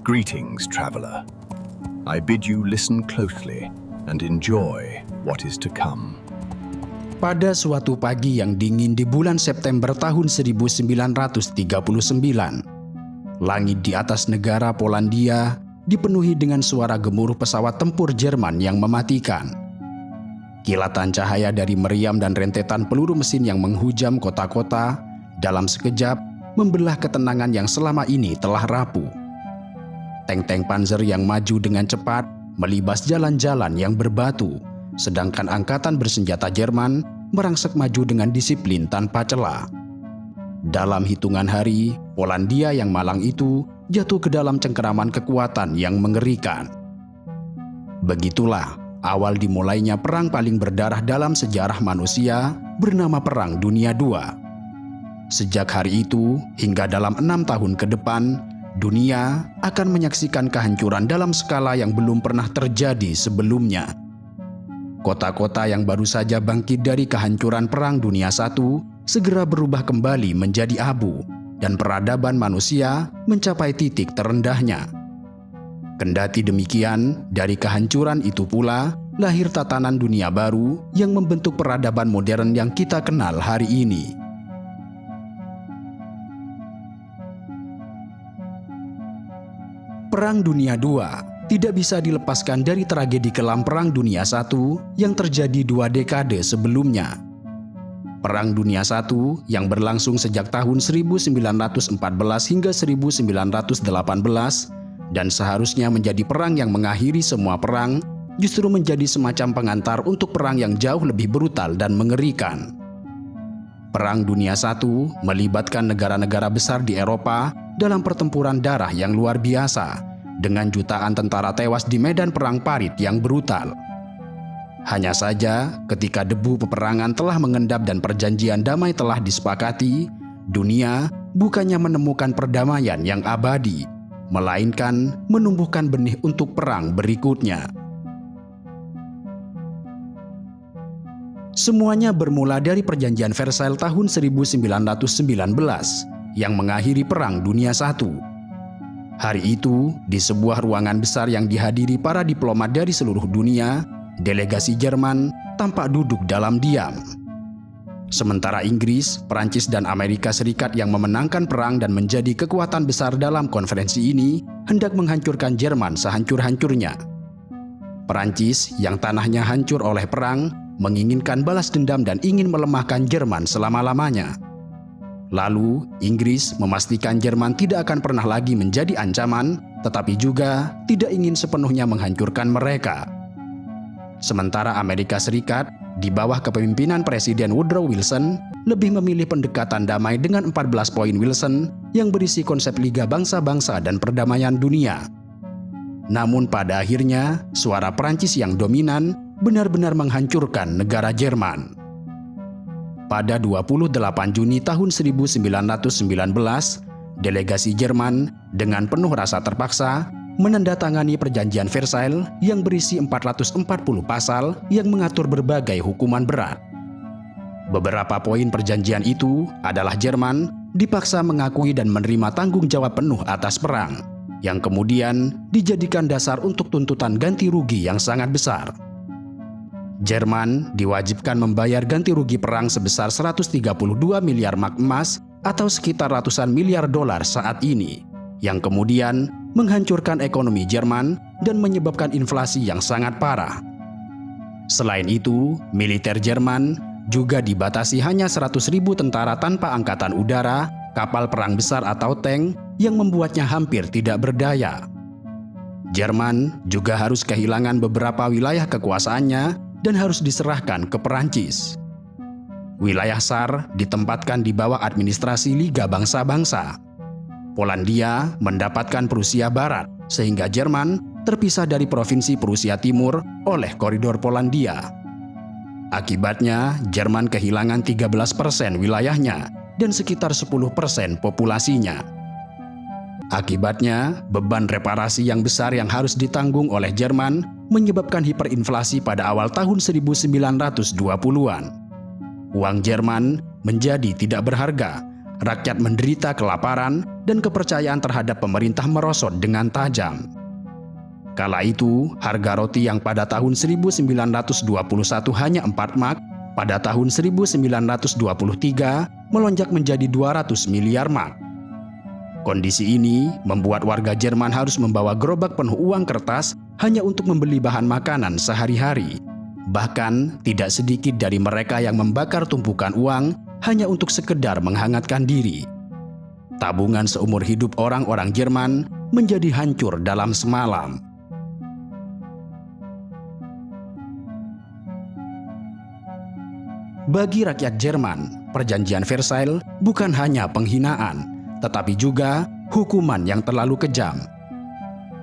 Greetings, traveler. I bid you listen closely and enjoy what is to come. Pada suatu pagi yang dingin di bulan September tahun 1939, langit di atas negara Polandia dipenuhi dengan suara gemuruh pesawat tempur Jerman yang mematikan. Kilatan cahaya dari meriam dan rentetan peluru mesin yang menghujam kota-kota dalam sekejap membelah ketenangan yang selama ini telah rapuh. Tank-tank Panzer yang maju dengan cepat melibas jalan-jalan yang berbatu, sedangkan angkatan bersenjata Jerman merangsek maju dengan disiplin tanpa celah. Dalam hitungan hari, Polandia yang malang itu jatuh ke dalam cengkeraman kekuatan yang mengerikan. Begitulah awal dimulainya perang paling berdarah dalam sejarah manusia bernama Perang Dunia II. Sejak hari itu hingga dalam 6 tahun ke depan, dunia akan menyaksikan kehancuran dalam skala yang belum pernah terjadi sebelumnya. Kota-kota yang baru saja bangkit dari kehancuran Perang Dunia I segera berubah kembali menjadi abu, dan peradaban manusia mencapai titik terendahnya. Kendati demikian, dari kehancuran itu pula lahir tatanan dunia baru yang membentuk peradaban modern yang kita kenal hari ini. Perang Dunia II tidak bisa dilepaskan dari tragedi kelam Perang Dunia I yang terjadi 2 dekade sebelumnya. Perang Dunia I yang berlangsung sejak tahun 1914 hingga 1918 dan seharusnya menjadi perang yang mengakhiri semua perang, justru menjadi semacam pengantar untuk perang yang jauh lebih brutal dan mengerikan. Perang Dunia I melibatkan negara-negara besar di Eropa dalam pertempuran darah yang luar biasa, dengan jutaan tentara tewas di medan perang parit yang brutal. Hanya saja, ketika debu peperangan telah mengendap dan perjanjian damai telah disepakati, dunia bukannya menemukan perdamaian yang abadi, melainkan menumbuhkan benih untuk perang berikutnya. Semuanya bermula dari perjanjian Versailles tahun 1919 yang mengakhiri Perang Dunia I. Hari itu, di sebuah ruangan besar yang dihadiri para diplomat dari seluruh dunia, delegasi Jerman tampak duduk dalam diam. Sementara Inggris, Perancis, dan Amerika Serikat yang memenangkan perang dan menjadi kekuatan besar dalam konferensi ini hendak menghancurkan Jerman sehancur-hancurnya. Perancis yang tanahnya hancur oleh perang menginginkan balas dendam dan ingin melemahkan Jerman selama-lamanya. Lalu, Inggris memastikan Jerman tidak akan pernah lagi menjadi ancaman, tetapi juga tidak ingin sepenuhnya menghancurkan mereka. Sementara Amerika Serikat, di bawah kepemimpinan Presiden Woodrow Wilson, lebih memilih pendekatan damai dengan 14 poin Wilson yang berisi konsep Liga Bangsa-Bangsa dan perdamaian dunia. Namun pada akhirnya, suara Perancis yang dominan benar-benar menghancurkan negara Jerman. Pada 28 Juni tahun 1919, delegasi Jerman dengan penuh rasa terpaksa menandatangani perjanjian Versailles yang berisi 440 pasal yang mengatur berbagai hukuman berat. Beberapa poin perjanjian itu adalah Jerman dipaksa mengakui dan menerima tanggung jawab penuh atas perang, yang kemudian dijadikan dasar untuk tuntutan ganti rugi yang sangat besar. Jerman diwajibkan membayar ganti rugi perang sebesar 132 miliar mark emas atau sekitar ratusan miliar dolar saat ini, yang kemudian menghancurkan ekonomi Jerman dan menyebabkan inflasi yang sangat parah. Selain itu, militer Jerman juga dibatasi hanya 100.000 tentara tanpa angkatan udara, kapal perang besar atau tank yang membuatnya hampir tidak berdaya. Jerman juga harus kehilangan beberapa wilayah kekuasaannya dan harus diserahkan ke Perancis. Wilayah SAR ditempatkan di bawah administrasi Liga Bangsa-Bangsa. Polandia mendapatkan Prusia Barat, sehingga Jerman terpisah dari Provinsi Prusia Timur oleh koridor Polandia. Akibatnya, Jerman kehilangan 13% wilayahnya dan sekitar 10% populasinya. Akibatnya, beban reparasi yang besar yang harus ditanggung oleh Jerman menyebabkan hiperinflasi pada awal tahun 1920-an. Uang Jerman menjadi tidak berharga rakyat menderita kelaparan dan kepercayaan terhadap pemerintah merosot dengan tajam. Kala itu, harga roti yang pada tahun 1921 hanya 4 mark, pada tahun 1923 melonjak menjadi 200 miliar mark. Kondisi ini membuat warga Jerman harus membawa gerobak penuh uang kertas hanya untuk membeli bahan makanan sehari-hari. Bahkan tidak sedikit dari mereka yang membakar tumpukan uang hanya untuk sekedar menghangatkan diri. Tabungan seumur hidup orang-orang Jerman menjadi hancur dalam semalam. Bagi rakyat Jerman, Perjanjian Versailles bukan hanya penghinaan, tetapi juga hukuman yang terlalu kejam.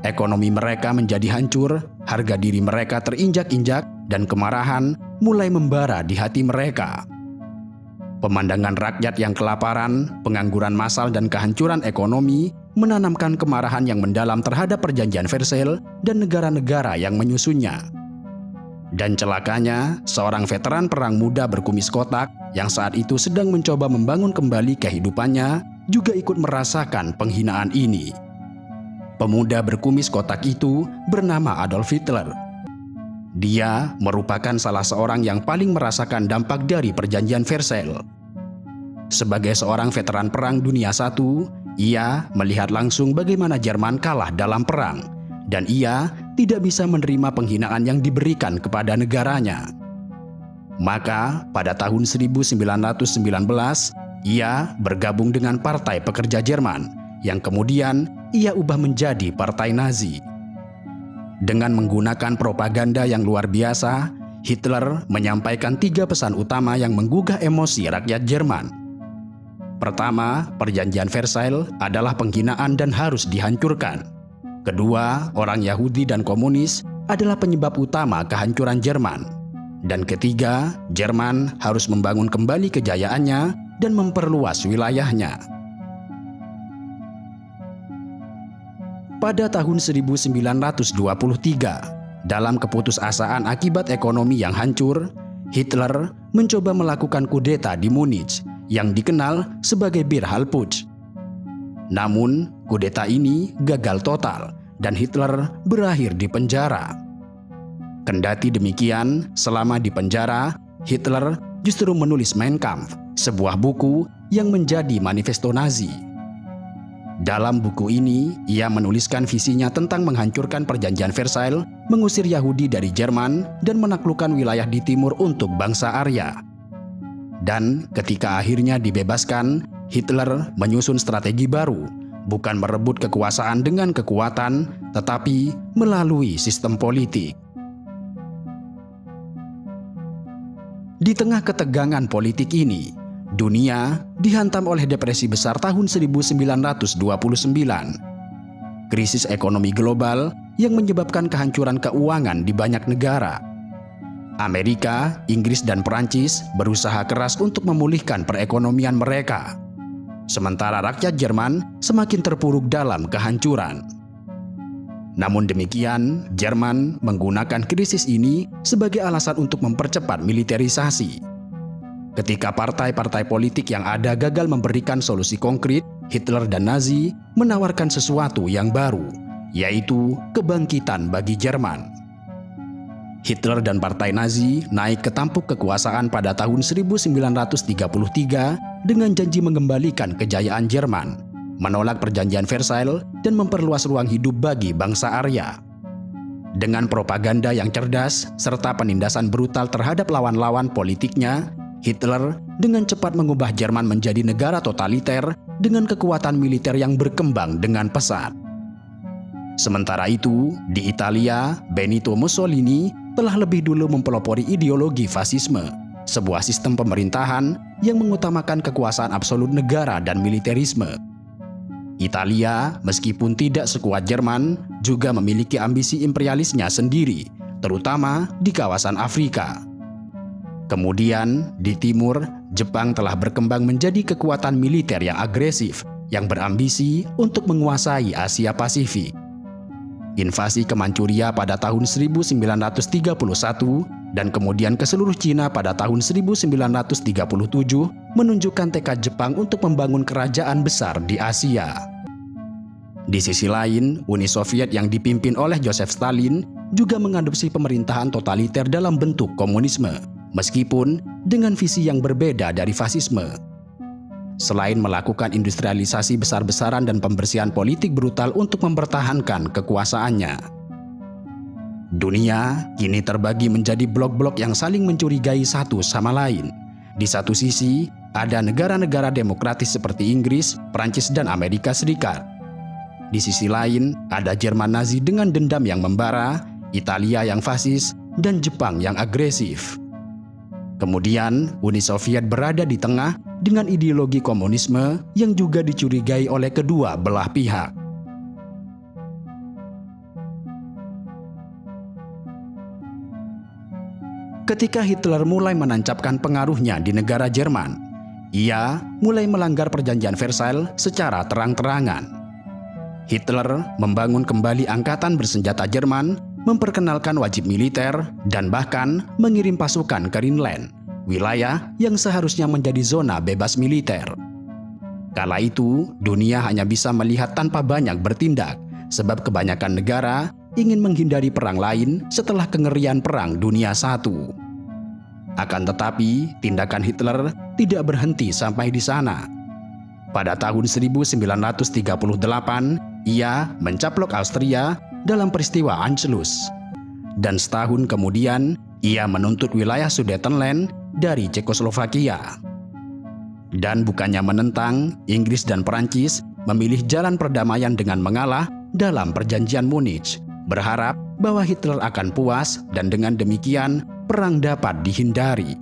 Ekonomi mereka menjadi hancur, harga diri mereka terinjak-injak, dan kemarahan mulai membara di hati mereka. Pemandangan rakyat yang kelaparan, pengangguran massal, dan kehancuran ekonomi menanamkan kemarahan yang mendalam terhadap Perjanjian Versailles dan negara-negara yang menyusunnya. Dan celakanya, seorang veteran perang muda berkumis kotak yang saat itu sedang mencoba membangun kembali kehidupannya juga ikut merasakan penghinaan ini. Pemuda berkumis kotak itu bernama Adolf Hitler. Dia merupakan salah seorang yang paling merasakan dampak dari Perjanjian Versailles. Sebagai seorang veteran Perang Dunia I, ia melihat langsung bagaimana Jerman kalah dalam perang, dan ia tidak bisa menerima penghinaan yang diberikan kepada negaranya. Maka pada tahun 1919, ia bergabung dengan Partai Pekerja Jerman, yang kemudian ia ubah menjadi Partai Nazi. Dengan menggunakan propaganda yang luar biasa, Hitler menyampaikan 3 pesan utama yang menggugah emosi rakyat Jerman. Pertama, Perjanjian Versailles adalah penghinaan dan harus dihancurkan. Kedua, orang Yahudi dan komunis adalah penyebab utama kehancuran Jerman. Dan ketiga, Jerman harus membangun kembali kejayaannya dan memperluas wilayahnya. Pada tahun 1923, dalam keputusasaan akibat ekonomi yang hancur, Hitler mencoba melakukan kudeta di Munich yang dikenal sebagai Beerhalputsch. Namun, kudeta ini gagal total dan Hitler berakhir di penjara. Kendati demikian, selama di penjara, Hitler justru menulis Mein Kampf, sebuah buku yang menjadi manifesto Nazi. Dalam buku ini, ia menuliskan visinya tentang menghancurkan Perjanjian Versailles, mengusir Yahudi dari Jerman, dan menaklukkan wilayah di timur untuk bangsa Arya. Dan ketika akhirnya dibebaskan, Hitler menyusun strategi baru, bukan merebut kekuasaan dengan kekuatan, tetapi melalui sistem politik. Di tengah ketegangan politik ini, dunia dihantam oleh depresi besar tahun 1929. Krisis ekonomi global yang menyebabkan kehancuran keuangan di banyak negara. Amerika, Inggris, dan Perancis berusaha keras untuk memulihkan perekonomian mereka. Sementara rakyat Jerman semakin terpuruk dalam kehancuran. Namun demikian, Jerman menggunakan krisis ini sebagai alasan untuk mempercepat militerisasi. Ketika partai-partai politik yang ada gagal memberikan solusi konkret, Hitler dan Nazi menawarkan sesuatu yang baru, yaitu kebangkitan bagi Jerman. Hitler dan Partai Nazi naik ke tampuk kekuasaan pada tahun 1933 dengan janji mengembalikan kejayaan Jerman, menolak Perjanjian Versailles, dan memperluas ruang hidup bagi bangsa Arya. Dengan propaganda yang cerdas serta penindasan brutal terhadap lawan-lawan politiknya, Hitler dengan cepat mengubah Jerman menjadi negara totaliter dengan kekuatan militer yang berkembang dengan pesat. Sementara itu, di Italia, Benito Mussolini telah lebih dulu mempelopori ideologi fasisme, sebuah sistem pemerintahan yang mengutamakan kekuasaan absolut negara dan militerisme. Italia, meskipun tidak sekuat Jerman, juga memiliki ambisi imperialisnya sendiri, terutama di kawasan Afrika. Kemudian, di timur, Jepang telah berkembang menjadi kekuatan militer yang agresif, yang berambisi untuk menguasai Asia Pasifik. invasi ke Manchuria pada tahun 1931, dan kemudian ke seluruh Cina pada tahun 1937 menunjukkan tekad Jepang untuk membangun kerajaan besar di Asia. Di sisi lain, Uni Soviet yang dipimpin oleh Joseph Stalin juga mengadopsi pemerintahan totaliter dalam bentuk komunisme, meskipun dengan visi yang berbeda dari fasisme. Selain melakukan industrialisasi besar-besaran dan pembersihan politik brutal untuk mempertahankan kekuasaannya. Dunia kini terbagi menjadi blok-blok yang saling mencurigai satu sama lain. Di satu sisi, ada negara-negara demokratis seperti Inggris, Prancis, dan Amerika Serikat. Di sisi lain, ada Jerman Nazi dengan dendam yang membara, Italia yang fasis, dan Jepang yang agresif. Kemudian, Uni Soviet berada di tengah dengan ideologi komunisme yang juga dicurigai oleh kedua belah pihak. Ketika Hitler mulai menancapkan pengaruhnya di negara Jerman, ia mulai melanggar perjanjian Versailles secara terang-terangan. Hitler membangun kembali angkatan bersenjata Jerman, memperkenalkan wajib militer, dan bahkan mengirim pasukan ke Rhineland, wilayah yang seharusnya menjadi zona bebas militer. Kala itu, dunia hanya bisa melihat tanpa banyak bertindak, sebab kebanyakan negara ingin menghindari perang lain setelah kengerian Perang Dunia I. Akan tetapi, tindakan Hitler tidak berhenti sampai di sana. Pada tahun 1938, ia mencaplok Austria dalam peristiwa Anschluss. Dan setahun kemudian, ia menuntut wilayah Sudetenland dari Cekoslovakia. Dan bukannya menentang, Inggris dan Perancis memilih jalan perdamaian dengan mengalah dalam perjanjian Munich, berharap bahwa Hitler akan puas dan dengan demikian perang dapat dihindari.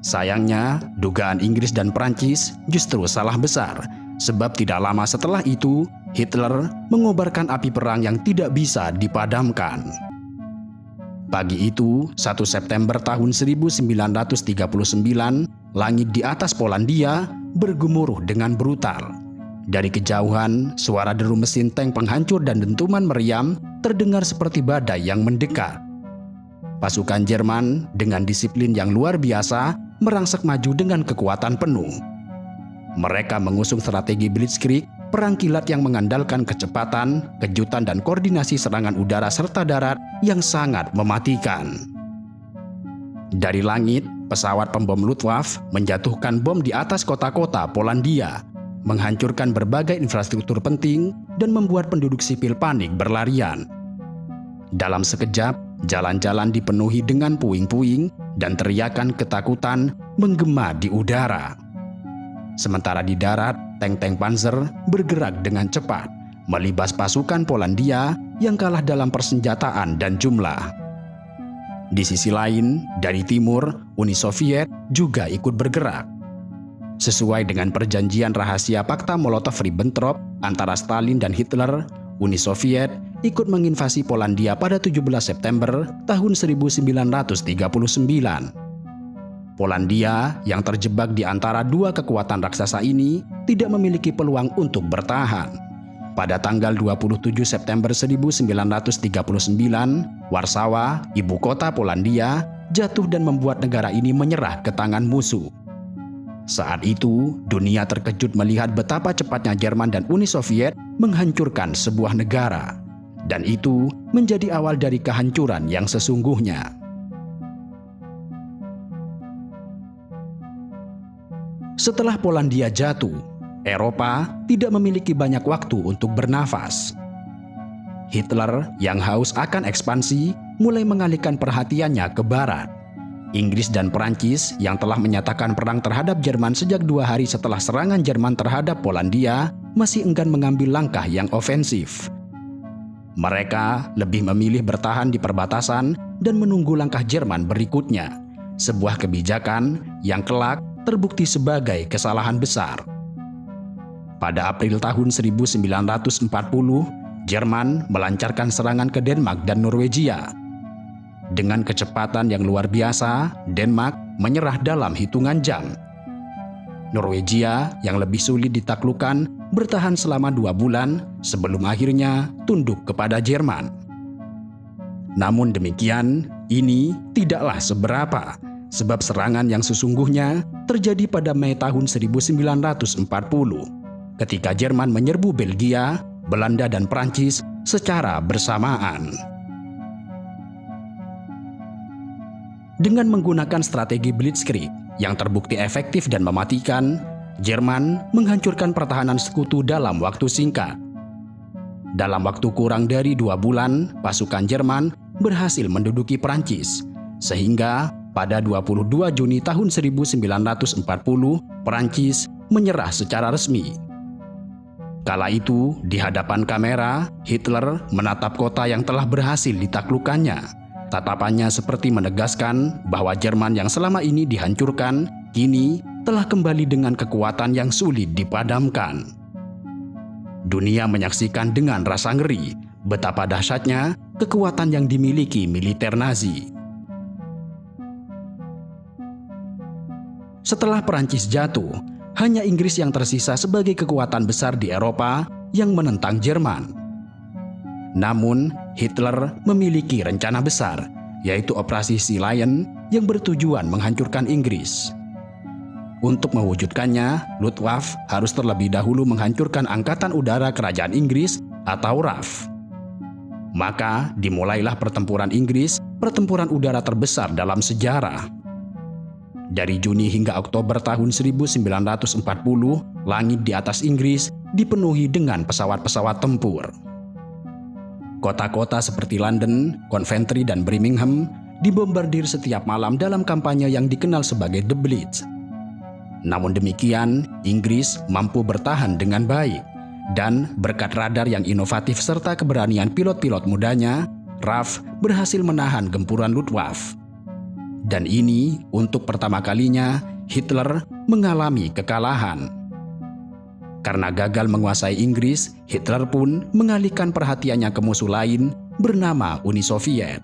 Sayangnya, dugaan Inggris dan Prancis justru salah besar, sebab tidak lama setelah itu, Hitler mengobarkan api perang yang tidak bisa dipadamkan. Pagi itu, 1 September tahun 1939, langit di atas Polandia bergemuruh dengan brutal. Dari kejauhan, suara deru mesin tank penghancur dan dentuman meriam terdengar seperti badai yang mendekat. Pasukan Jerman dengan disiplin yang luar biasa merangsek maju dengan kekuatan penuh. Mereka mengusung strategi Blitzkrieg, perang kilat yang mengandalkan kecepatan, kejutan, dan koordinasi serangan udara serta darat yang sangat mematikan. Dari langit, pesawat pembom Luftwaffe menjatuhkan bom di atas kota-kota Polandia, menghancurkan berbagai infrastruktur penting, dan membuat penduduk sipil panik berlarian. Dalam sekejap, jalan-jalan dipenuhi dengan puing-puing dan teriakan ketakutan menggema di udara. Sementara di darat, tank-tank Panzer bergerak dengan cepat, melibas pasukan Polandia yang kalah dalam persenjataan dan jumlah. Di sisi lain, dari timur, Uni Soviet juga ikut bergerak. Sesuai dengan perjanjian rahasia Pakta Molotov-Ribbentrop antara Stalin dan Hitler, Uni Soviet ikut menginvasi Polandia pada 17 September tahun 1939. Polandia yang terjebak di antara dua kekuatan raksasa ini tidak memiliki peluang untuk bertahan. Pada tanggal 27 September 1939, Warsawa, ibu kota Polandia, jatuh dan membuat negara ini menyerah ke tangan musuh. Saat itu, dunia terkejut melihat betapa cepatnya Jerman dan Uni Soviet menghancurkan sebuah negara. Dan itu menjadi awal dari kehancuran yang sesungguhnya. Setelah Polandia jatuh, Eropa tidak memiliki banyak waktu untuk bernafas. Hitler yang haus akan ekspansi mulai mengalihkan perhatiannya ke barat. Inggris dan Perancis yang telah menyatakan perang terhadap Jerman sejak 2 hari setelah serangan Jerman terhadap Polandia masih enggan mengambil langkah yang ofensif. Mereka lebih memilih bertahan di perbatasan dan menunggu langkah Jerman berikutnya, sebuah kebijakan yang kelak terbukti sebagai kesalahan besar. Pada April tahun 1940, Jerman melancarkan serangan ke Denmark dan Norwegia. Dengan kecepatan yang luar biasa, Denmark menyerah dalam hitungan jam. Norwegia yang lebih sulit ditaklukkan bertahan selama 2 bulan sebelum akhirnya tunduk kepada Jerman. Namun demikian, ini tidaklah seberapa, sebab serangan yang sesungguhnya terjadi pada Mei tahun 1940, ketika Jerman menyerbu Belgia, Belanda dan Prancis secara bersamaan. Dengan menggunakan strategi Blitzkrieg yang terbukti efektif dan mematikan, Jerman menghancurkan pertahanan sekutu dalam waktu singkat. Dalam waktu kurang dari 2 bulan, pasukan Jerman berhasil menduduki Prancis, sehingga pada 22 Juni tahun 1940, Prancis menyerah secara resmi. Kala itu, di hadapan kamera, Hitler menatap kota yang telah berhasil ditaklukkannya. Tatapannya seperti menegaskan bahwa Jerman yang selama ini dihancurkan, kini telah kembali dengan kekuatan yang sulit dipadamkan. Dunia menyaksikan dengan rasa ngeri betapa dahsyatnya kekuatan yang dimiliki militer Nazi. Setelah Perancis jatuh, hanya Inggris yang tersisa sebagai kekuatan besar di Eropa yang menentang Jerman. Namun, Hitler memiliki rencana besar, yaitu Operasi Sea Lion yang bertujuan menghancurkan Inggris. Untuk mewujudkannya, Luftwaffe harus terlebih dahulu menghancurkan Angkatan Udara Kerajaan Inggris atau RAF. Maka dimulailah pertempuran Inggris, pertempuran udara terbesar dalam sejarah. Dari Juni hingga Oktober tahun 1940, langit di atas Inggris dipenuhi dengan pesawat-pesawat tempur. Kota-kota seperti London, Coventry, dan Birmingham dibombardir setiap malam dalam kampanye yang dikenal sebagai The Blitz. Namun demikian, Inggris mampu bertahan dengan baik, dan berkat radar yang inovatif serta keberanian pilot-pilot mudanya, RAF berhasil menahan gempuran Luftwaffe. Dan ini untuk pertama kalinya Hitler mengalami kekalahan. Karena gagal menguasai Inggris, Hitler pun mengalihkan perhatiannya ke musuh lain bernama Uni Soviet.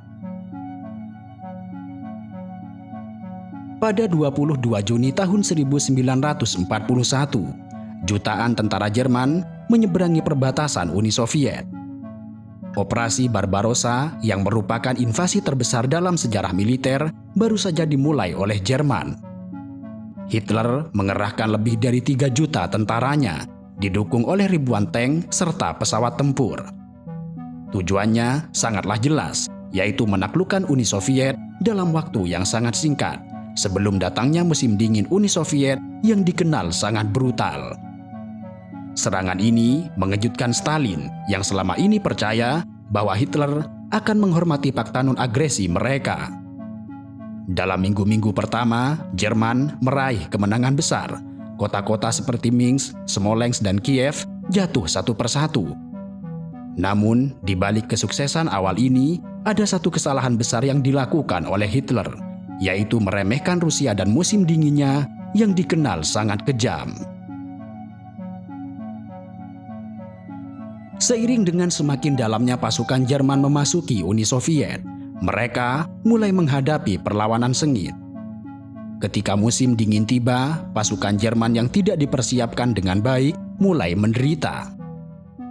Pada 22 Juni tahun 1941, jutaan tentara Jerman menyeberangi perbatasan Uni Soviet. Operasi Barbarossa yang merupakan invasi terbesar dalam sejarah militer baru saja dimulai oleh Jerman. Hitler mengerahkan lebih dari 3 juta tentaranya, didukung oleh ribuan tank serta pesawat tempur. Tujuannya sangatlah jelas, yaitu menaklukkan Uni Soviet dalam waktu yang sangat singkat, sebelum datangnya musim dingin Uni Soviet yang dikenal sangat brutal. Serangan ini mengejutkan Stalin yang selama ini percaya bahwa Hitler akan menghormati fakta non-agresi mereka. Dalam minggu-minggu pertama, Jerman meraih kemenangan besar. Kota-kota seperti Minsk, Smolensk, dan Kiev jatuh satu persatu. Namun, di balik kesuksesan awal ini, ada satu kesalahan besar yang dilakukan oleh Hitler, yaitu meremehkan Rusia dan musim dinginnya yang dikenal sangat kejam. Seiring dengan semakin dalamnya pasukan Jerman memasuki Uni Soviet, mereka mulai menghadapi perlawanan sengit. Ketika musim dingin tiba, pasukan Jerman yang tidak dipersiapkan dengan baik mulai menderita.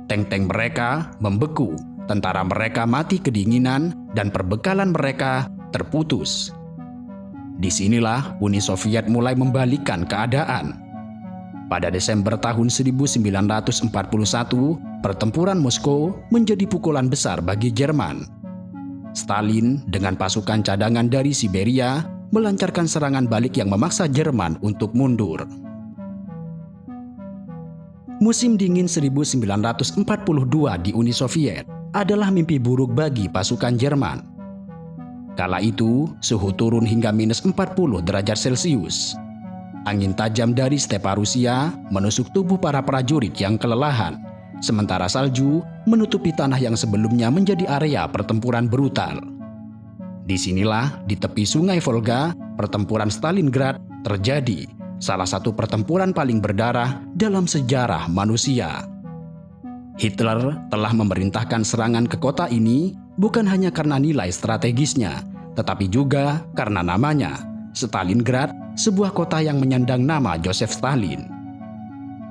Tank-tank mereka membeku, tentara mereka mati kedinginan, dan perbekalan mereka terputus. Disinilah Uni Soviet mulai membalikkan keadaan. Pada Desember tahun 1941, pertempuran Moskow menjadi pukulan besar bagi Jerman. Stalin dengan pasukan cadangan dari Siberia melancarkan serangan balik yang memaksa Jerman untuk mundur. Musim dingin 1942 di Uni Soviet adalah mimpi buruk bagi pasukan Jerman. Kala itu, suhu turun hingga -40 derajat Celcius. Angin tajam dari stepa Rusia menusuk tubuh para prajurit yang kelelahan, sementara salju menutupi tanah yang sebelumnya menjadi area pertempuran brutal. Disinilah, di tepi sungai Volga, pertempuran Stalingrad terjadi, salah satu pertempuran paling berdarah dalam sejarah manusia. Hitler telah memerintahkan serangan ke kota ini bukan hanya karena nilai strategisnya, tetapi juga karena namanya, Stalingrad, sebuah kota yang menyandang nama Joseph Stalin.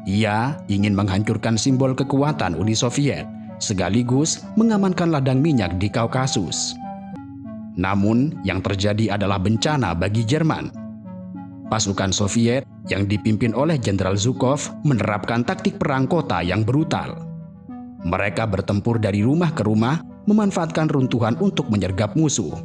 Ia ingin menghancurkan simbol kekuatan Uni Soviet, sekaligus mengamankan ladang minyak di Kaukasus. Namun, yang terjadi adalah bencana bagi Jerman. Pasukan Soviet yang dipimpin oleh Jenderal Zhukov menerapkan taktik perang kota yang brutal. Mereka bertempur dari rumah ke rumah, memanfaatkan runtuhan untuk menyergap musuh.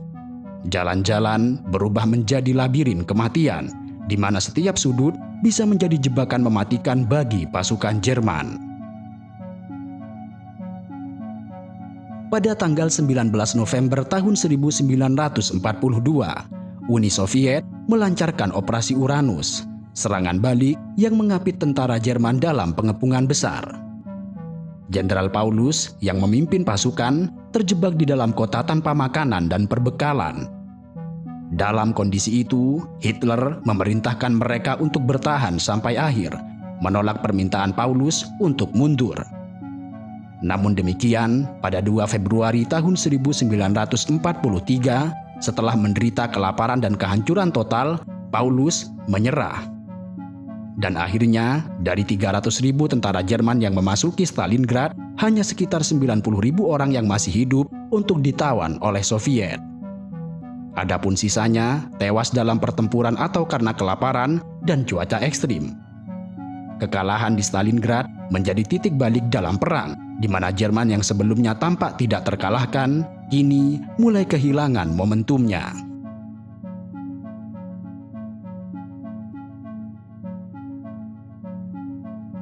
Jalan-jalan berubah menjadi labirin kematian, di mana setiap sudut bisa menjadi jebakan mematikan bagi pasukan Jerman. Pada tanggal 19 November tahun 1942, Uni Soviet melancarkan Operasi Uranus, serangan balik yang mengapit tentara Jerman dalam pengepungan besar. Jenderal Paulus yang memimpin pasukan terjebak di dalam kota tanpa makanan dan perbekalan. Dalam kondisi itu, Hitler memerintahkan mereka untuk bertahan sampai akhir, menolak permintaan Paulus untuk mundur. Namun demikian, pada 2 Februari tahun 1943, setelah menderita kelaparan dan kehancuran total, Paulus menyerah. Dan akhirnya, dari 300.000 tentara Jerman yang memasuki Stalingrad, hanya sekitar 90.000 orang yang masih hidup untuk ditawan oleh Soviet. Adapun sisanya tewas dalam pertempuran atau karena kelaparan dan cuaca ekstrim. Kekalahan di Stalingrad menjadi titik balik dalam perang, di mana Jerman yang sebelumnya tampak tidak terkalahkan, kini mulai kehilangan momentumnya.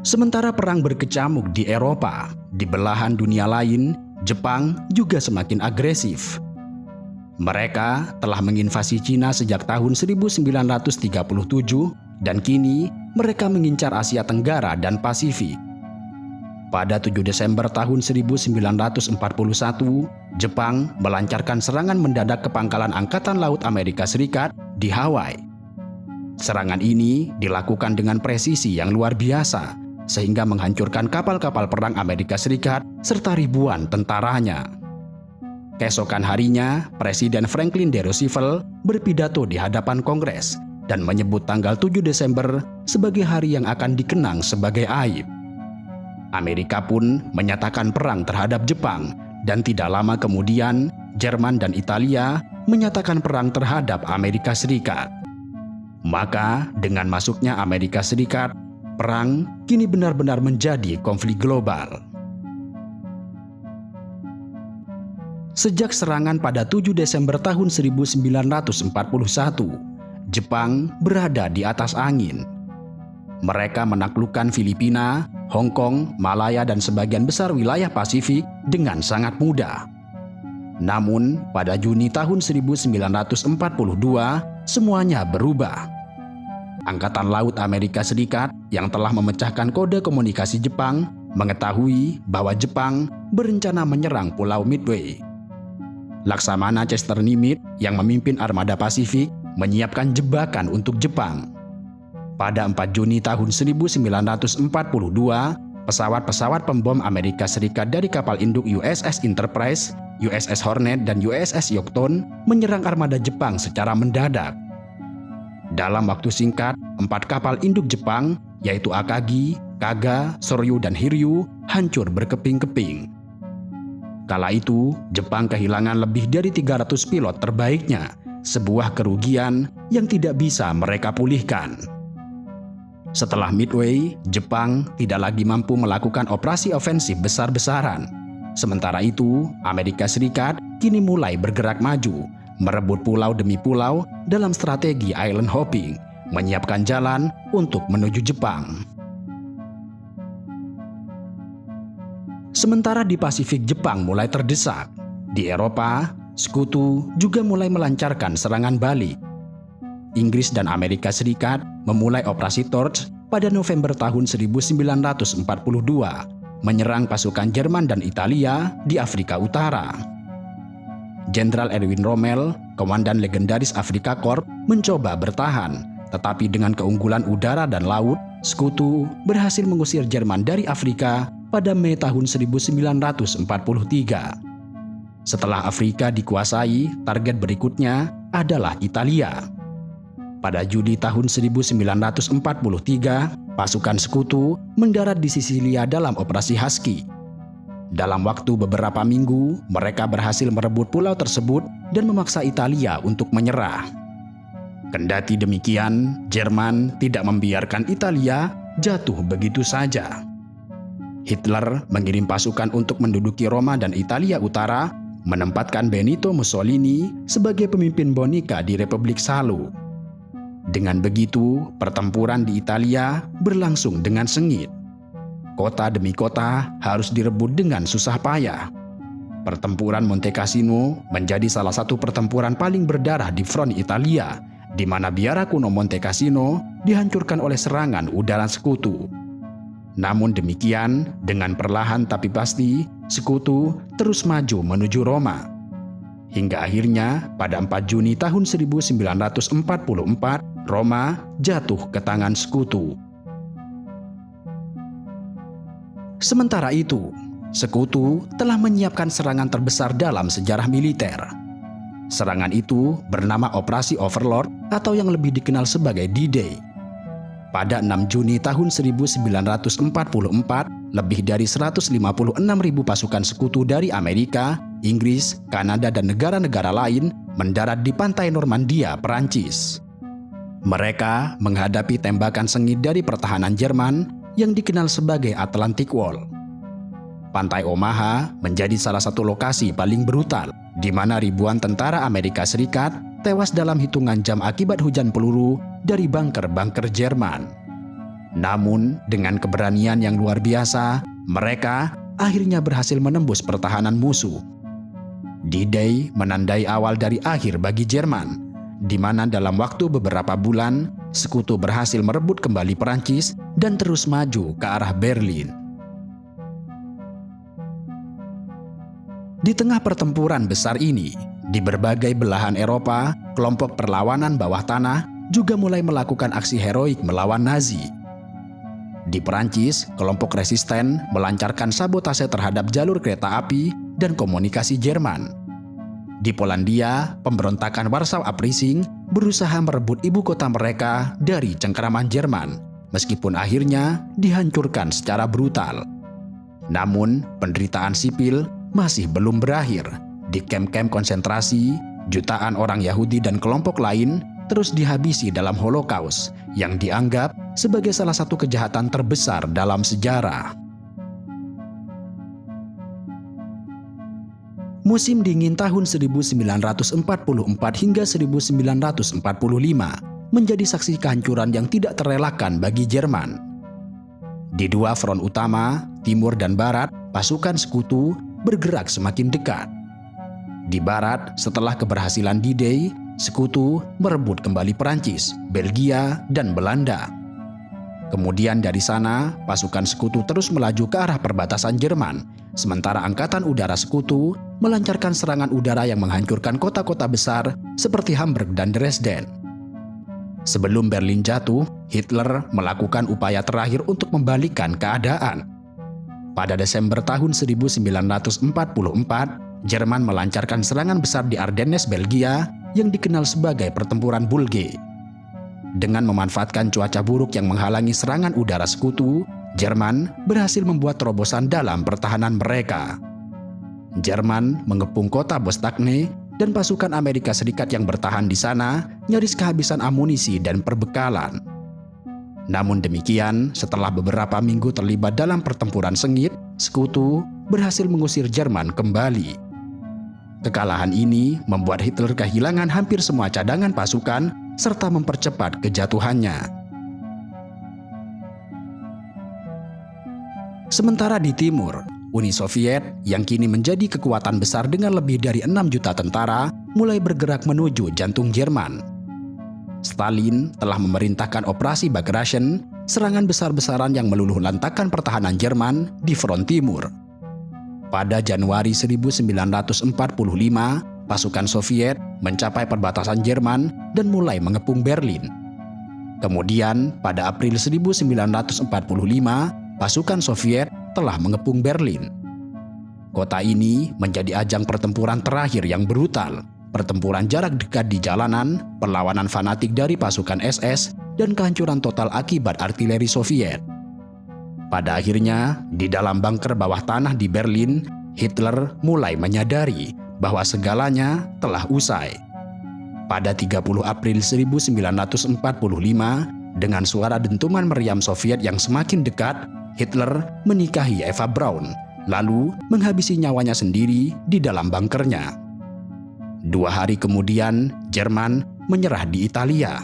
Sementara perang berkecamuk di Eropa, di belahan dunia lain, Jepang juga semakin agresif. Mereka telah menginvasi Cina sejak tahun 1937 dan kini mereka mengincar Asia Tenggara dan Pasifik. Pada 7 Desember tahun 1941, Jepang melancarkan serangan mendadak ke pangkalan Angkatan Laut Amerika Serikat di Hawaii. Serangan ini dilakukan dengan presisi yang luar biasa, sehingga menghancurkan kapal-kapal perang Amerika Serikat serta ribuan tentaranya. Keesokan harinya, Presiden Franklin D. Roosevelt berpidato di hadapan Kongres dan menyebut tanggal 7 Desember sebagai hari yang akan dikenang sebagai aib. Amerika pun menyatakan perang terhadap Jepang, dan tidak lama kemudian Jerman dan Italia menyatakan perang terhadap Amerika Serikat. Maka dengan masuknya Amerika Serikat, perang kini benar-benar menjadi konflik global. Sejak serangan pada 7 Desember tahun 1941, Jepang berada di atas angin. Mereka menaklukkan Filipina, Hong Kong, Malaya, dan sebagian besar wilayah Pasifik dengan sangat mudah. Namun, pada Juni tahun 1942, semuanya berubah. Angkatan Laut Amerika Serikat yang telah memecahkan kode komunikasi Jepang mengetahui bahwa Jepang berencana menyerang Pulau Midway. Laksamana Chester Nimitz yang memimpin armada Pasifik menyiapkan jebakan untuk Jepang. Pada 4 Juni tahun 1942, pesawat-pesawat pembom Amerika Serikat dari kapal induk USS Enterprise, USS Hornet, dan USS Yorktown menyerang armada Jepang secara mendadak. Dalam waktu singkat, 4 kapal induk Jepang, yaitu Akagi, Kaga, Soryu, dan Hiryu, hancur berkeping-keping. Kala itu, Jepang kehilangan lebih dari 300 pilot terbaiknya, sebuah kerugian yang tidak bisa mereka pulihkan. Setelah Midway, Jepang tidak lagi mampu melakukan operasi ofensif besar-besaran. Sementara itu, Amerika Serikat kini mulai bergerak maju, merebut pulau demi pulau dalam strategi island hopping, menyiapkan jalan untuk menuju Jepang. Sementara di Pasifik, Jepang mulai terdesak. Di Eropa, Sekutu juga mulai melancarkan serangan balik. Inggris dan Amerika Serikat memulai operasi Torch pada November tahun 1942, menyerang pasukan Jerman dan Italia di Afrika Utara. Jenderal Erwin Rommel, komandan legendaris Afrika Korps, mencoba bertahan, tetapi dengan keunggulan udara dan laut, Sekutu berhasil mengusir Jerman dari Afrika pada Mei tahun 1943. Setelah Afrika dikuasai, target berikutnya adalah Italia. pada Juli tahun 1943, pasukan Sekutu mendarat di Sisilia dalam Operasi Husky. Dalam waktu beberapa minggu, mereka berhasil merebut pulau tersebut dan memaksa Italia untuk menyerah. Kendati demikian, Jerman tidak membiarkan Italia jatuh begitu saja. Hitler mengirim pasukan untuk menduduki Roma dan Italia Utara, menempatkan Benito Mussolini sebagai pemimpin bonika di Republik Salu. Dengan begitu, pertempuran di Italia berlangsung dengan sengit. Kota demi kota harus direbut dengan susah payah. Pertempuran Monte Cassino menjadi salah satu pertempuran paling berdarah di front Italia, di mana biara kuno Monte Cassino dihancurkan oleh serangan udara Sekutu. Namun demikian, dengan perlahan tapi pasti, Sekutu terus maju menuju Roma. Hingga akhirnya, pada 4 Juni tahun 1944, Roma jatuh ke tangan Sekutu. Sementara itu, Sekutu telah menyiapkan serangan terbesar dalam sejarah militer. Serangan itu bernama Operasi Overlord atau yang lebih dikenal sebagai D-Day. Pada 6 Juni tahun 1944, lebih dari 156.000 pasukan Sekutu dari Amerika, Inggris, Kanada, dan negara-negara lain mendarat di pantai Normandia, Perancis. Mereka menghadapi tembakan sengit dari pertahanan Jerman yang dikenal sebagai Atlantic Wall. Pantai Omaha menjadi salah satu lokasi paling brutal, di mana ribuan tentara Amerika Serikat tewas dalam hitungan jam akibat hujan peluru dari bunker-bunker Jerman. Namun, dengan keberanian yang luar biasa, mereka akhirnya berhasil menembus pertahanan musuh. D-Day menandai awal dari akhir bagi Jerman, di mana dalam waktu beberapa bulan, Sekutu berhasil merebut kembali Perancis dan terus maju ke arah Berlin. Di tengah pertempuran besar ini, di berbagai belahan Eropa, kelompok perlawanan bawah tanah juga mulai melakukan aksi heroik melawan Nazi. Di Perancis, kelompok resisten melancarkan sabotase terhadap jalur kereta api dan komunikasi Jerman. Di Polandia, pemberontakan Warsaw Uprising berusaha merebut ibu kota mereka dari cengkeraman Jerman, meskipun akhirnya dihancurkan secara brutal. Namun, penderitaan sipil masih belum berakhir. Di kamp-kamp konsentrasi, jutaan orang Yahudi dan kelompok lain terus dihabisi dalam Holocaust yang dianggap sebagai salah satu kejahatan terbesar dalam sejarah. Musim dingin tahun 1944 hingga 1945 menjadi saksi kehancuran yang tidak terelakkan bagi Jerman. Di dua front utama, timur dan barat, pasukan Sekutu bergerak semakin dekat. Di barat, setelah keberhasilan D-Day, Sekutu merebut kembali Perancis, Belgia, dan Belanda. Kemudian dari sana, pasukan Sekutu terus melaju ke arah perbatasan Jerman, sementara Angkatan Udara Sekutu melancarkan serangan udara yang menghancurkan kota-kota besar seperti Hamburg dan Dresden. Sebelum Berlin jatuh, Hitler melakukan upaya terakhir untuk membalikkan keadaan. Pada Desember tahun 1944, Jerman melancarkan serangan besar di Ardennes, Belgia, yang dikenal sebagai Pertempuran Bulge. Dengan memanfaatkan cuaca buruk yang menghalangi serangan udara Sekutu, Jerman berhasil membuat terobosan dalam pertahanan mereka. Jerman mengepung kota Bastogne dan pasukan Amerika Serikat yang bertahan di sana nyaris kehabisan amunisi dan perbekalan. Namun demikian, setelah beberapa minggu terlibat dalam pertempuran sengit, Sekutu berhasil mengusir Jerman kembali. Kekalahan ini membuat Hitler kehilangan hampir semua cadangan pasukan serta mempercepat kejatuhannya. Sementara di timur, Uni Soviet yang kini menjadi kekuatan besar dengan lebih dari 6 juta tentara mulai bergerak menuju jantung Jerman. Stalin telah memerintahkan operasi Bagration, serangan besar-besaran yang meluluh lantakkan pertahanan Jerman di front timur. Pada Januari 1945, pasukan Soviet mencapai perbatasan Jerman dan mulai mengepung Berlin. Kemudian, pada April 1945, pasukan Soviet telah mengepung Berlin. Kota ini menjadi ajang pertempuran terakhir yang brutal, pertempuran jarak dekat di jalanan, perlawanan fanatik dari pasukan SS, dan kehancuran total akibat artileri Soviet. Pada akhirnya, di dalam bunker bawah tanah di Berlin, Hitler mulai menyadari bahwa segalanya telah usai. Pada 30 April 1945, dengan suara dentuman meriam Soviet yang semakin dekat, Hitler menikahi Eva Braun, lalu menghabisi nyawanya sendiri di dalam bunkernya. 2 hari kemudian, Jerman menyerah di Italia.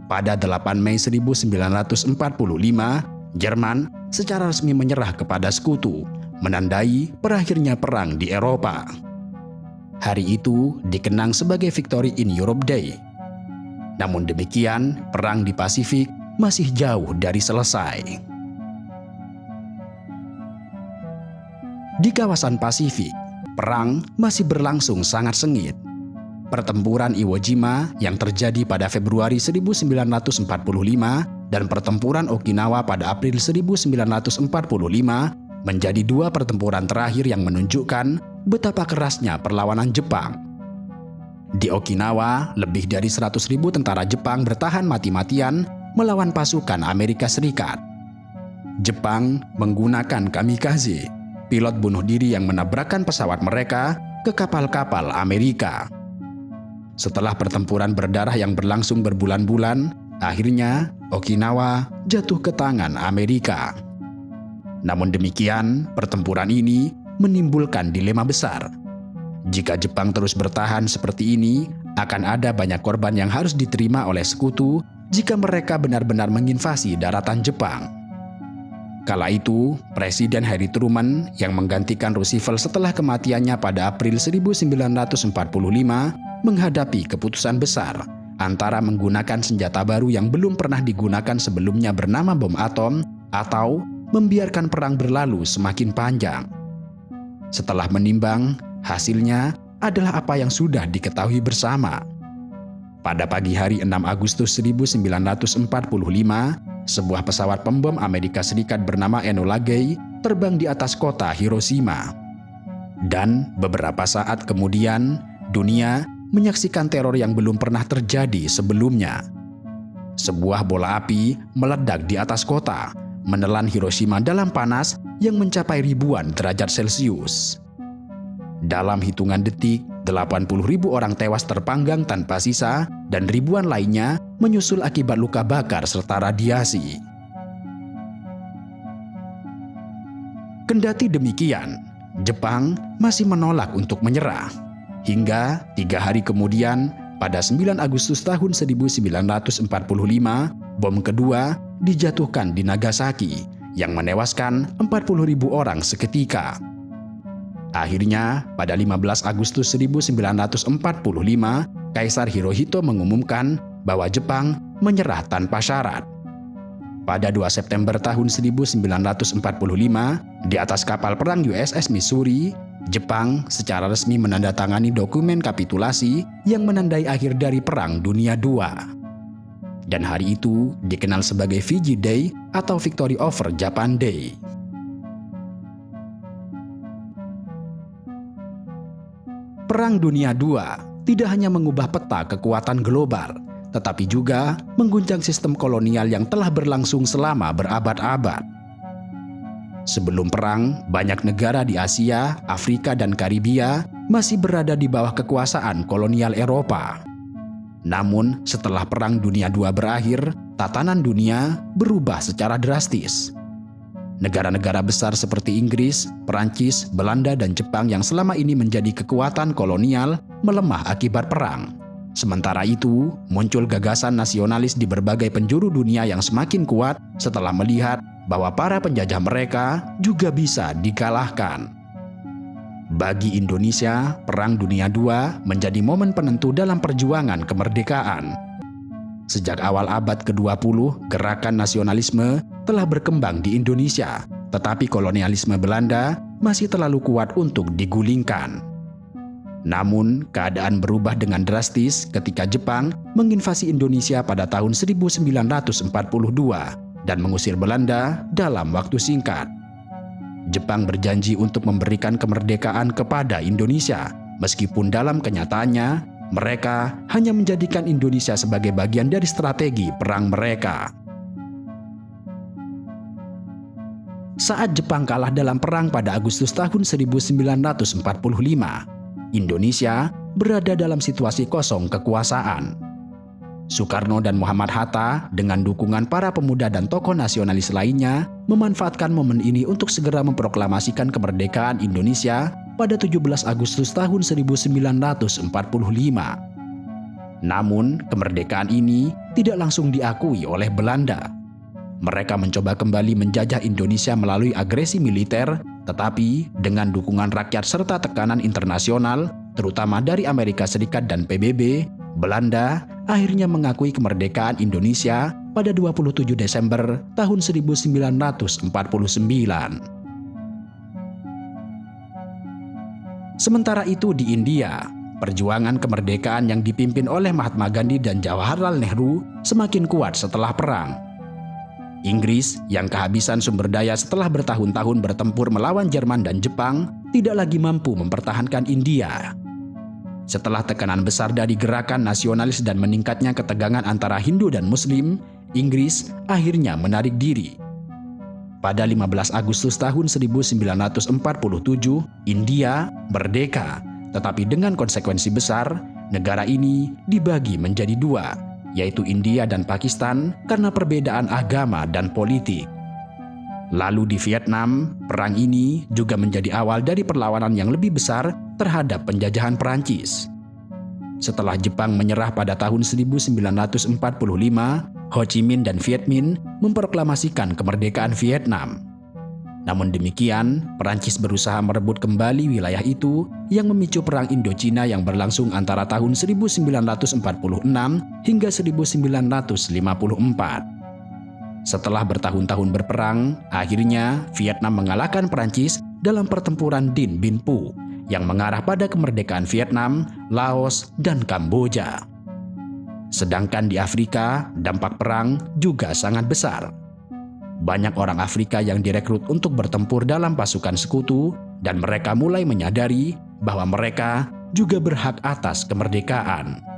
Pada 8 Mei 1945, Jerman secara resmi menyerah kepada sekutu, menandai berakhirnya perang di Eropa. Hari itu dikenang sebagai Victory in Europe Day. Namun demikian, perang di Pasifik masih jauh dari selesai. Di kawasan Pasifik, perang masih berlangsung sangat sengit. Pertempuran Iwo Jima yang terjadi pada Februari 1945 dan pertempuran Okinawa pada April 1945 menjadi 2 pertempuran terakhir yang menunjukkan betapa kerasnya perlawanan Jepang. Di Okinawa, lebih dari 100.000 tentara Jepang bertahan mati-matian melawan pasukan Amerika Serikat. Jepang menggunakan kamikaze, pilot bunuh diri yang menabrakkan pesawat mereka ke kapal-kapal Amerika. Setelah pertempuran berdarah yang berlangsung berbulan-bulan, akhirnya Okinawa jatuh ke tangan Amerika. Namun demikian, pertempuran ini menimbulkan dilema besar. Jika Jepang terus bertahan seperti ini, akan ada banyak korban yang harus diterima oleh sekutu jika mereka benar-benar menginvasi daratan Jepang. Kala itu, Presiden Harry Truman yang menggantikan Roosevelt setelah kematiannya pada April 1945 menghadapi keputusan besar antara menggunakan senjata baru yang belum pernah digunakan sebelumnya bernama bom atom atau membiarkan perang berlalu semakin panjang. Setelah menimbang, hasilnya adalah apa yang sudah diketahui bersama. Pada pagi hari 6 Agustus 1945, sebuah pesawat pembom Amerika Serikat bernama Enola Gay terbang di atas kota Hiroshima. Dan beberapa saat kemudian, dunia menyaksikan teror yang belum pernah terjadi sebelumnya. Sebuah bola api meledak di atas kota, menelan Hiroshima dalam panas yang mencapai ribuan derajat Celcius. Dalam hitungan detik, 80.000 orang tewas terpanggang tanpa sisa dan ribuan lainnya menyusul akibat luka bakar serta radiasi. Kendati demikian, Jepang masih menolak untuk menyerah. Hingga 3 hari kemudian, pada 9 Agustus tahun 1945, bom kedua dijatuhkan di Nagasaki yang menewaskan 40.000 orang seketika. Akhirnya, pada 15 Agustus 1945, Kaisar Hirohito mengumumkan bahwa Jepang menyerah tanpa syarat. Pada 2 September tahun 1945, di atas kapal perang USS Missouri, Jepang secara resmi menandatangani dokumen kapitulasi yang menandai akhir dari Perang Dunia II. Dan hari itu dikenal sebagai VJ Day atau Victory over Japan Day. Perang Dunia II tidak hanya mengubah peta kekuatan global, tetapi juga mengguncang sistem kolonial yang telah berlangsung selama berabad-abad. Sebelum perang, banyak negara di Asia, Afrika, dan Karibia masih berada di bawah kekuasaan kolonial Eropa. Namun, setelah Perang Dunia II berakhir, tatanan dunia berubah secara drastis. Negara-negara besar seperti Inggris, Perancis, Belanda, dan Jepang yang selama ini menjadi kekuatan kolonial melemah akibat perang. Sementara itu, muncul gagasan nasionalis di berbagai penjuru dunia yang semakin kuat setelah melihat bahwa para penjajah mereka juga bisa dikalahkan. Bagi Indonesia, Perang Dunia II menjadi momen penentu dalam perjuangan kemerdekaan. Sejak awal abad ke-20, gerakan nasionalisme telah berkembang di Indonesia, tetapi kolonialisme Belanda masih terlalu kuat untuk digulingkan. Namun, keadaan berubah dengan drastis ketika Jepang menginvasi Indonesia pada tahun 1942 dan mengusir Belanda dalam waktu singkat. Jepang berjanji untuk memberikan kemerdekaan kepada Indonesia meskipun dalam kenyataannya mereka hanya menjadikan Indonesia sebagai bagian dari strategi perang mereka. Saat Jepang kalah dalam perang pada Agustus tahun 1945, Indonesia berada dalam situasi kosong kekuasaan. Soekarno dan Muhammad Hatta dengan dukungan para pemuda dan tokoh nasionalis lainnya memanfaatkan momen ini untuk segera memproklamasikan kemerdekaan Indonesia pada 17 Agustus tahun 1945. Namun, kemerdekaan ini tidak langsung diakui oleh Belanda. Mereka mencoba kembali menjajah Indonesia melalui agresi militer, tetapi dengan dukungan rakyat serta tekanan internasional, terutama dari Amerika Serikat dan PBB, Belanda akhirnya mengakui kemerdekaan Indonesia pada 27 Desember tahun 1949. Sementara itu di India, perjuangan kemerdekaan yang dipimpin oleh Mahatma Gandhi dan Jawaharlal Nehru semakin kuat setelah perang. Inggris yang kehabisan sumber daya setelah bertahun-tahun bertempur melawan Jerman dan Jepang tidak lagi mampu mempertahankan India. Setelah tekanan besar dari gerakan nasionalis dan meningkatnya ketegangan antara Hindu dan Muslim, Inggris akhirnya menarik diri. Pada 15 Agustus tahun 1947, India merdeka, tetapi dengan konsekuensi besar, negara ini dibagi menjadi dua, yaitu India dan Pakistan karena perbedaan agama dan politik. Lalu di Vietnam, perang ini juga menjadi awal dari perlawanan yang lebih besar terhadap penjajahan Perancis. Setelah Jepang menyerah pada tahun 1945, Ho Chi Minh dan Viet Minh memproklamasikan kemerdekaan Vietnam. Namun demikian, Perancis berusaha merebut kembali wilayah itu yang memicu Perang Indochina yang berlangsung antara tahun 1946 hingga 1954. Setelah bertahun-tahun berperang, akhirnya Vietnam mengalahkan Perancis dalam pertempuran Dien Bien Phu yang mengarah pada kemerdekaan Vietnam, Laos, dan Kamboja. Sedangkan di Afrika, dampak perang juga sangat besar. Banyak orang Afrika yang direkrut untuk bertempur dalam pasukan sekutu dan mereka mulai menyadari bahwa mereka juga berhak atas kemerdekaan.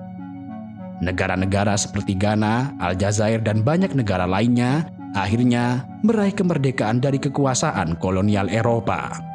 Negara-negara seperti Ghana, Aljazair, dan banyak negara lainnya akhirnya meraih kemerdekaan dari kekuasaan kolonial Eropa.